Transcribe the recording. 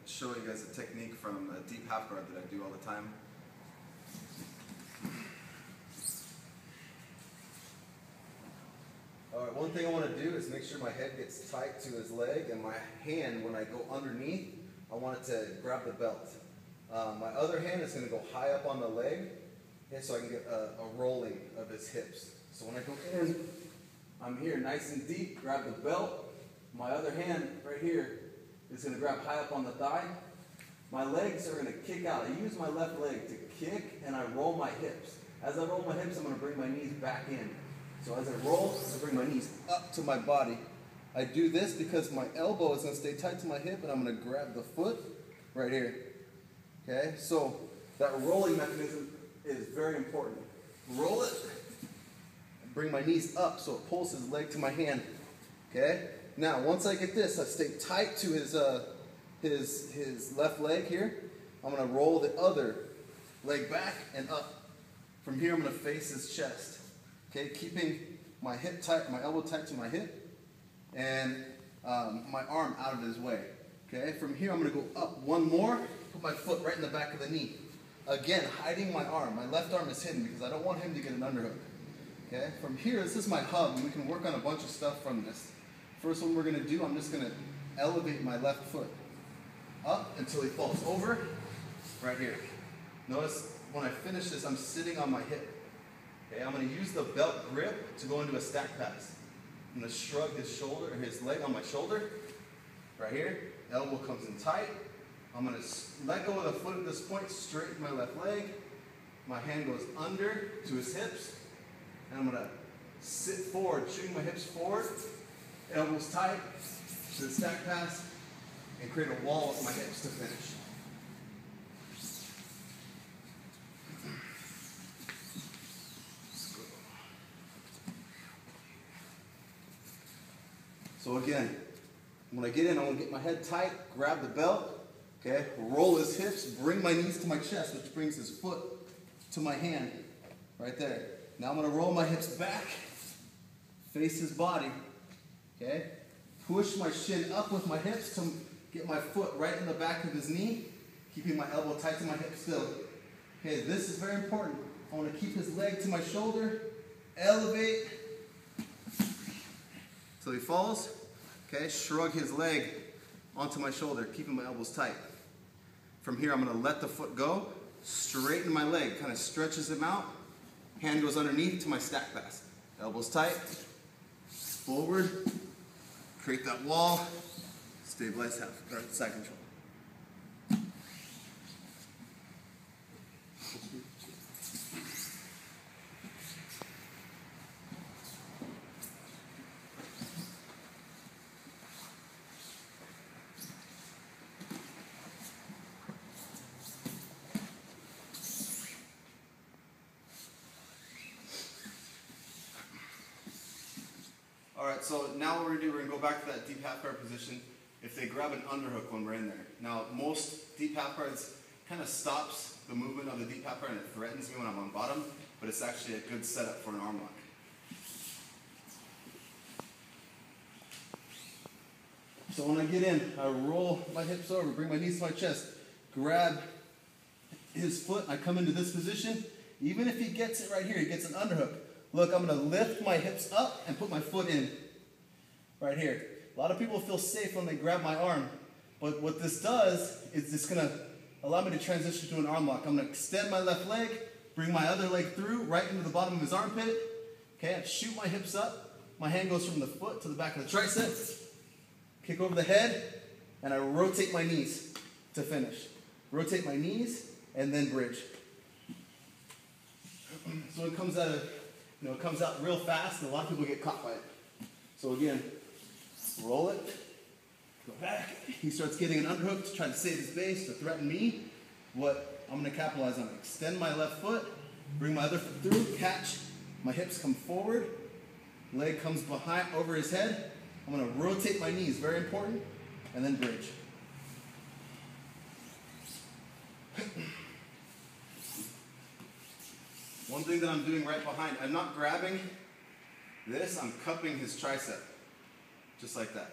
show you guys a technique from a deep half guard that I do all the time. Alright, one thing I want to do is make sure my head gets tight to his leg, and my hand, when I go underneath, I want it to grab the belt. My other hand is going to go high up on the leg, okay, so I can get a rolling of his hips. So when I go in, I'm here nice and deep, grab the belt. My other hand right here is going to grab high up on the thigh. My legs are going to kick out. I use my left leg to kick, and I roll my hips. As I roll my hips, I'm going to bring my knees back in. So as I roll, I bring my knees up to my body. I do this because my elbow is going to stay tight to my hip, and I'm going to grab the foot right here. Okay, so that rolling mechanism is very important. Roll it, bring my knees up so it pulls his leg to my hand. Okay, now once I get this, I stay tight to his left leg here. I'm going to roll the other leg back and up. From here, I'm going to face his chest. Okay, keeping my hip tight, my elbow tight to my hip, and my arm out of his way. Okay, from here I'm going to go up one more, put my foot right in the back of the knee. Again, hiding my arm. My left arm is hidden because I don't want him to get an underhook. Okay, from here, this is my hub, and we can work on a bunch of stuff from this. First one we're going to do, I'm just going to elevate my left foot up until he falls over, right here. Notice when I finish this, I'm sitting on my hip. Okay, I'm going to use the belt grip to go into a stack pass. I'm going to shrug his shoulder, or his leg on my shoulder, right here. Elbow comes in tight. I'm going to let go of the foot at this point, straighten my left leg. My hand goes under to his hips, and I'm going to sit forward, shooting my hips forward, elbows tight to the stack pass, and create a wall with my hips to finish. So again, when I get in, I want to get my head tight, grab the belt, okay, roll his hips, bring my knees to my chest, which brings his foot to my hand, right there. Now I'm going to roll my hips back, face his body, okay, push my shin up with my hips to get my foot right in the back of his knee, keeping my elbow tight to my hip still. Okay, this is very important. I want to keep his leg to my shoulder, elevate, so he falls, okay, shrug his leg onto my shoulder, keeping my elbows tight. From here, I'm going to let the foot go, straighten my leg, kind of stretches him out, hand goes underneath to my stack pass. Elbows tight, forward, create that wall, stabilize side control. Alright, so now what we're going to do, we're going to go back to that deep half guard position if they grab an underhook when we're in there. Now, most deep half guards kind of stops the movement of the deep half guard and it threatens me when I'm on bottom, but it's actually a good setup for an arm lock. So when I get in, I roll my hips over, bring my knees to my chest, grab his foot, I come into this position. Even if he gets it right here, he gets an underhook. Look, I'm going to lift my hips up and put my foot in right here. A lot of people feel safe when they grab my arm, but what this does is it's going to allow me to transition to an arm lock. I'm going to extend my left leg, bring my other leg through, right into the bottom of his armpit. Okay, I shoot my hips up. My hand goes from the foot to the back of the triceps. Kick over the head, and I rotate my knees to finish. Rotate my knees, and then bridge. So it comes out of, it comes out real fast, and a lot of people get caught by it. So again, roll it, go back. He starts getting an underhook to try to save his base, to threaten me. What I'm going to capitalize on, extend my left foot, bring my other foot through, catch, my hips come forward, leg comes behind, over his head. I'm going to rotate my knees, very important, and then bridge. One thing that I'm doing right behind, I'm not grabbing this, I'm cupping his tricep, just like that.